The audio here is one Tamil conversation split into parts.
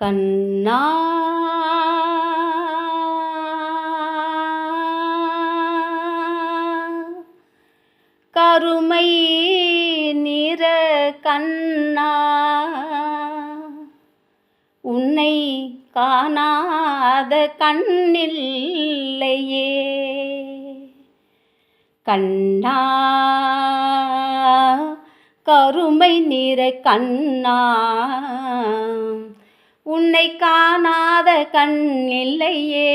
கண்ணா கருமை நிற கண்ணா உன்னை காணாத கண்ணில்லையே கண்ணா கருமை நிற கண்ணா உன்னை காணாத கண்ணில்லையே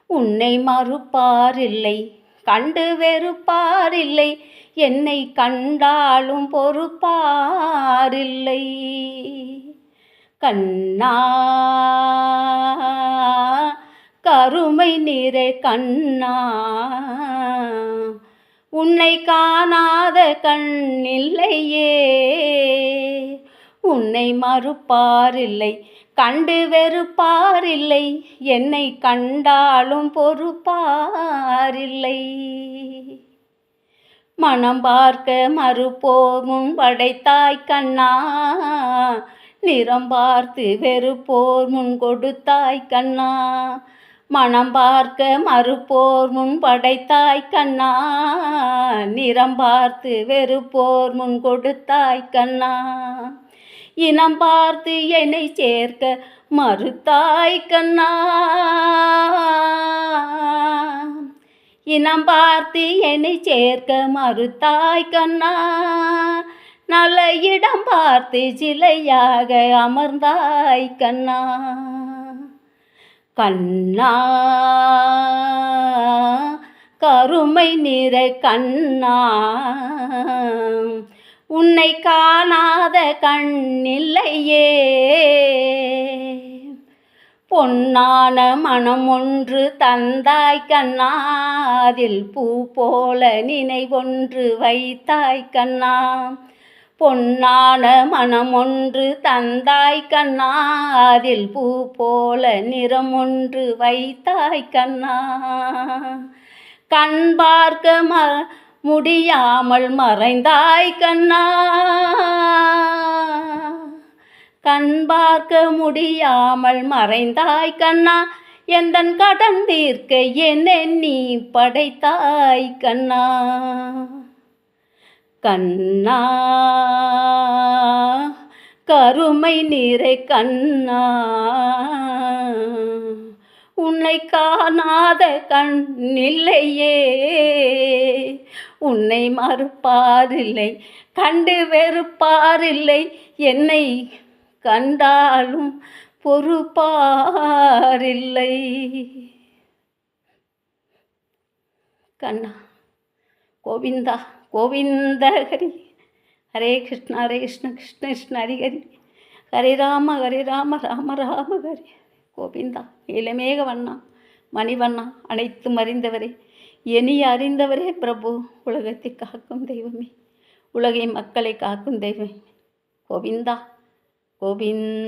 உன்னை மறுப்பாரில்லை கண்டு வெறுப்பாரில்லை என்னை கண்டாலும் பொறுப்பாரில்லை கண்ணா கருமை நிற கண்ணா உன்னை காணாத கண்ணில்லையே உன்னை மறுப்பாரில்லை கண்டு வெறுப்பாரில்லை என்னை கண்டாலும் பொறுப்பாரில்லை மனம் பார்க்க மறுப்போர் முன் படைத்தாய் கண்ணா நிறம் பார்த்து வெறுப்போர் முன் கொடுத்தாய் கண்ணா மனம் பார்க்க மறுப்போர் முன் படைத்தாய் கண்ணா நிறம் பார்த்து வெறுப்போர் முன் கொடுத்தாய் கண்ணா இனம் பார்த்து என்னை சேர்க்க மறுத்தாய் கண்ணா இனம் பார்த்து என்னை சேர்க்க மறுத்தாய் கண்ணா நல்ல இடம் பார்த்து சிலையாக அமர்ந்தாய் கண்ணா கண்ணா கருமை நிற கண்ணா உன்னை காணாத கண்ணில்லையே பொன்னான மனம் ஒன்று தந்தாய் கண்ணா அதில் பூ போல நினைவொன்று வைத்தாய் கண்ணா பொன்னான மனம் ஒன்று தந்தாய் கண்ணா அதில் பூ போல நிறம் ஒன்று வைத்தாய் கண்ணா கண் பார்க்க முடியாமல் மறைந்தாய் கண்ணா கண் பார்க்க முடியாமல் மறைந்தாய் கண்ணா எந்தன் கடன் தீர்க்க என்னை நீ படைத்தாய் கண்ணா கண்ணா கருமை நிற கண்ணா உன்னை காணாத கண்ணில்லையே உன்னை மறுப்பாரில்லை கண்டு வெறுப்பாரில்லை என்னை கண்டாலும் பொறுப்பாரில்லை கண்ணா கோவிந்தா கோவிந்த ஹரி ஹரே கிருஷ்ண கிருஷ்ண கிருஷ்ண ஹரி ஹரி ஹரே ராம ராம ராம ஹரி கோவிந்தா இளமேக வண்ணா மணிவண்ணா அனைத்தும் அறிந்தவரே இனிய அறிந்தவரே பிரபு உலகத்தை காக்கும் தெய்வமே உலகை மக்களை காக்கும் தெய்வமே கோவிந்தா கோவிந்த்